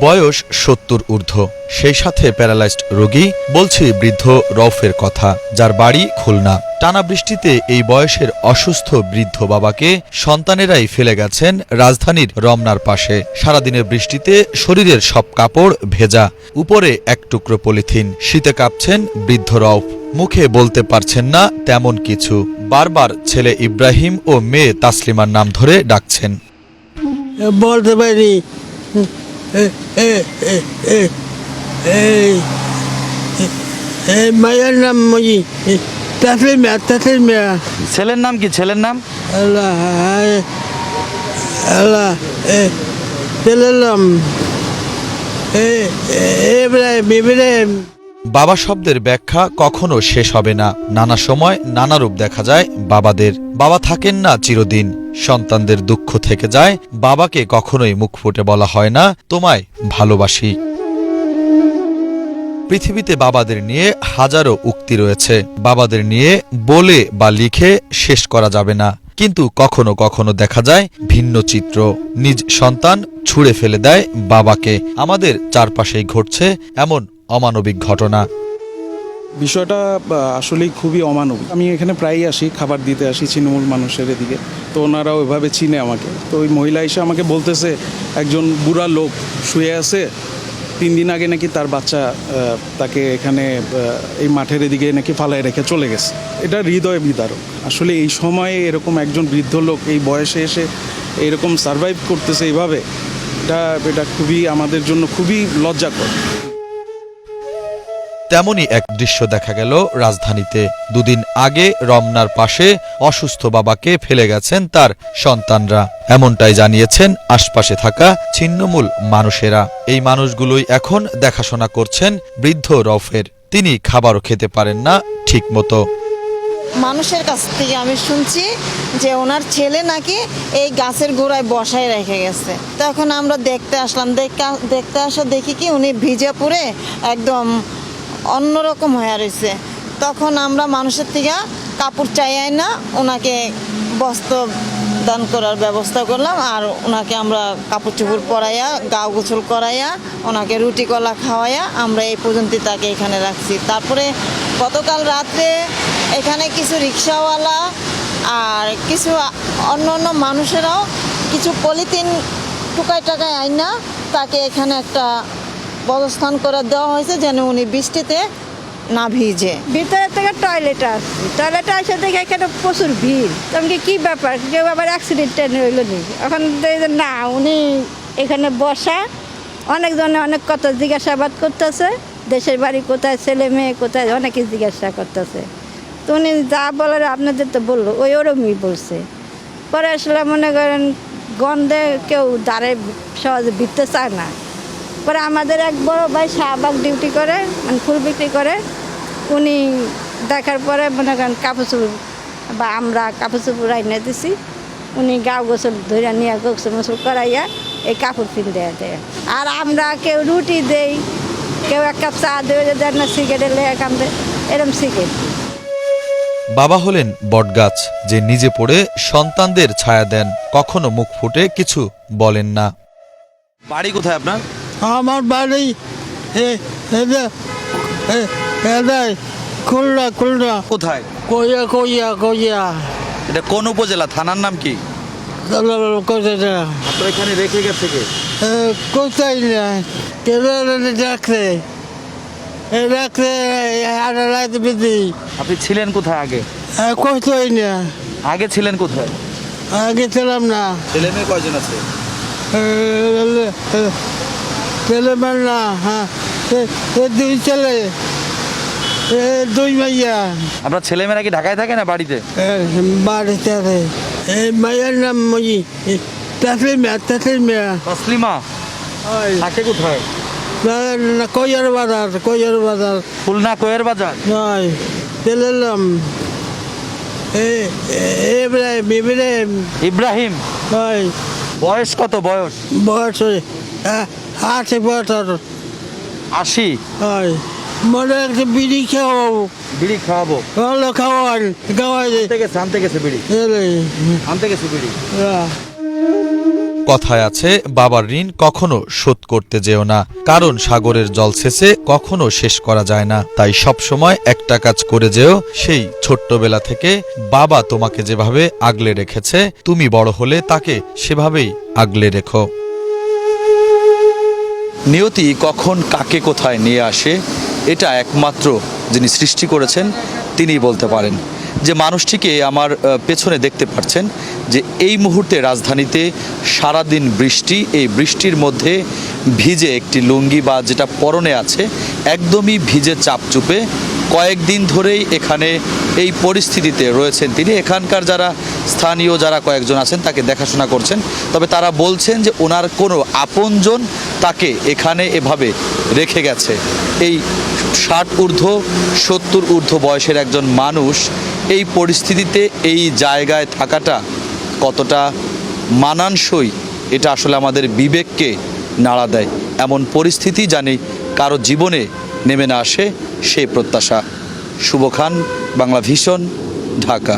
বয়স ৭০ ঊর্ধ্ব, সেই সাথে প্যারালাইজড রোগী। বলছি বৃদ্ধ রউফের কথা, যার বাড়ি খুলনা। টানা বৃষ্টিতে এই বয়সের অসুস্থ বৃদ্ধ বাবাকে সন্তানেরাই ফেলে গেছেন রাজধানীর রমনার পাশে। সারাদিনের বৃষ্টিতে শরীরের সব কাপড় ভেজা, উপরে এক টুকরো পলিথিন। শীতে কাঁপছেন বৃদ্ধ রউফ, মুখে বলতে পারছেন না তেমন কিছু। বারবার ছেলে ইব্রাহিম ও মেয়ে তাসলিমার নাম ধরে ডাকছেন। বলতে পারি মায়ের নাম তাসলিমা। ছেলের নাম কি? ছেলের নাম আল্লাহ আল্লাহ ছেলের নাম ইব্রাহিম। বাবা শব্দের ব্যাখ্যা কখনো শেষ হবে না। নানা সময় নানা রূপ দেখা যায় বাবাদের। বাবা থাকেন না চিরদিন, সন্তানদের দুঃখ থেকে যায়। বাবাকে কখনোই মুখ ফুটে বলা হয় না, তোমায় ভালোবাসি। পৃথিবীতে বাবাদের নিয়ে হাজারো উক্তি রয়েছে। বাবাদের নিয়ে বলে বা লিখে শেষ করা যাবে না। কিন্তু কখনো কখনো দেখা যায় ভিন্ন চিত্র। নিজ সন্তান ছুঁড়ে ফেলে দেয় বাবাকে। আমাদের চারপাশেই ঘটছে এমন অমানবিক ঘটনা। বিষয়টা আসলেই খুবই অমানবিক। আমি এখানে প্রায়ই আসি, খাবার দিতে আসি ছিন্নমূল মানুষের এদিকে, তো ওনারাও ওইভাবে চিনে আমাকে। তো ওই মহিলা এসে আমাকে বলতেছে একজন বুড়া লোক শুয়ে আছে, 3 দিন আগে নাকি তার বাচ্চা তাকে এখানে এই মাঠের এদিকে নাকি ফালায় রেখে চলে গেছে। এটা হৃদয় বিদারক। আসলে এই সময়ে এরকম একজন বৃদ্ধ লোক এই বয়সে এসে এরকম সারভাইভ করতেছে এইভাবে, এটা খুবই আমাদের জন্য খুবই লজ্জাকর। তেমনই এক দৃশ্য দেখা গেল রাজধানীতে। দুদিন আগে রমনার পাশে অসুস্থ বাবাকে ফেলে গেছেন তার সন্তানরা। এমনটাই জানিয়েছেন আশপাশে থাকা ছিন্নমূল মানুষেরা। এই মানুষগুলোই এখন দেখাশোনা করছেন বৃদ্ধ রউফের। তিনি খাবারও খেতে পারেন না ঠিক মতো। মানুষের কাছ থেকে আমি শুনছি যে ওনার ছেলে নাকি এই গাছের গোড়ায় বসায় রেখে গেছে। তখন আমরা দেখতে আসলাম। দেখতে আসা দেখি কি উনি ভিজে পুড়ে একদম অন্যরকম হয়ে রয়েছে। তখন আমরা মানুষের থেকে কাপড় চাইয়াই না ওনাকে বস্ত্র দান করার ব্যবস্থা করলাম। আর ওনাকে আমরা কাপড় চোপড় পরাইয়া, গা গোসল করাইয়া, ওনাকে রুটি কলা খাওয়াইয়া আমরা এই পর্যন্ত তাকে এখানে রাখছি। তারপরে গতকাল রাত্রে এখানে কিছু রিক্সাওয়ালা আর কিছু অন্য মানুষেরাও কিছু পলিথিন টুকায় টাকায় আইনা তাকে এখানে একটা অবস্থান করে দেওয়া হয়েছে যেন উনি বৃষ্টিতে না ভিজে। ভিতরে থেকে টয়লেটে আসে দেখে এখানে প্রচুর ভিড়। তখন কি ব্যাপার, কেউ আবার অ্যাক্সিডেন্ট হইল নি? এখন না, উনি এখানে বসা, অনেকজনে অনেক কথা জিজ্ঞাসাবাদ করতেছে, দেশের বাড়ি কোথায়, ছেলে মেয়ে কোথায়, অনেকে জিজ্ঞাসা করতেছে। তো উনি যা বলার আপনাদের তো বললো, ওরমই বলছে। পরে আসলে মনে করেন গন্ধে কেউ দাঁড়ে সহজে ভিড়তে চায় না। পরে আমাদের এক বড় ভাই শাহবাগ ডিউটি করে, মানে ফুল বিক্রি করে, উনি দেখার পরে মনে করেন কাপড় চোপড় বা আমরা কাপড় চোপড় আইনে দিছি। উনি গাও গোসল ধরে নিয়ে গোসল মোসল করাইয়া এই কাপড় পিন দেয়। আর আমরা কেউ রুটি দেই, কেউ এক কাপ চা দেয় না, সিগারেট লেগে কান্দে, এরম সিগারেট। বাবা হলেন বটগাছ, যে নিজে পড়ে সন্তানদের ছায়া দেন। কখনো মুখ ফুটে কিছু বলেন না। বাড়ি কোথায় আপনার? আমার বাড়ি খুলনা। কোথায়? কইয়া এটা কোন উপজেলা? থানার নাম কি? কোথায় তো এখানে রেখে গেছে কে? কোথায় না রাখছে আপনি ছিলেন কোথায় আগে? কোথায় না, আগে ছিলেন কোথায়? আগে ছিলাম না। ছেলে মেয়ে কয়জন আছে? ছেলে মেয়ে না, হ্যাঁ 2 ছেলে 2 মাইয়া। আপনার ছেলে মেয়েরা কি ঢাকায় থাকে না বাড়িতে? বাড়িতে আছে। এই মায়ের নাম তাসলিমা। তসলিমা থাকে কোথায়? কইয়ার বাজার। খুলনা কোয়ের বাজার? নয়, ছেলের নাম ইব্রাহিম। ইব্রাহিম। নয়, বয়স কত? বয়স বয়স 80 বছর। 80? হয়, মনে একটা বিড়ি খাওয়াবো। বিড়ি খাওয়াবো? ভালো খাওয়াই আনতে গেছে বিড়ি? আনতে গেছে বিড়ি। কথায় আছে, বাবার ঋণ কখনো শোধ করতে যেও না, কারণ সাগরের জল ছেঁচে কখনো শেষ করা যায় না। তাই সবসময় একটা কাজ করে যেও, সেই ছোট্টবেলা থেকে বাবা তোমাকে যেভাবে আগলে রেখেছে, তুমি বড় হলে তাকে সেভাবেই আগলে রেখো। নিয়তি কখন কাকে কোথায় নিয়ে আসে, এটা একমাত্র যিনি সৃষ্টি করেছেন তিনিই বলতে পারেন। যে মানুষটিকে আমার পেছনে দেখতে পাচ্ছেন, যে এই মুহূর্তে রাজধানীতে সারাদিন বৃষ্টি, এই বৃষ্টির মধ্যে ভিজে একটি লুঙ্গি বা যেটা পরনে আছে একদমই ভিজে চাপচুপে কয়েকদিন ধরেই এখানে এই পরিস্থিতিতে রয়েছেন তিনি। এখানকার যারা স্থানীয় যারা কয়েকজন আছেন তাকে দেখাশোনা করছেন, তবে তারা বলছেন যে ওনার কোনো আপনজন তাকে এখানে এভাবে রেখে গেছে। এই 60 ঊর্ধ্ব 70 ঊর্ধ্ব বয়সের একজন মানুষ এই পরিস্থিতিতে এই জায়গায় থাকাটা কতটা মানানসই, এটা আসলে আমাদের বিবেককে নাড়া দেয়। এমন পরিস্থিতি জানি কারো জীবনে নেমে না আসে, সেই প্রত্যাশা। শুভ খান, বাংলা ভিশন, ঢাকা।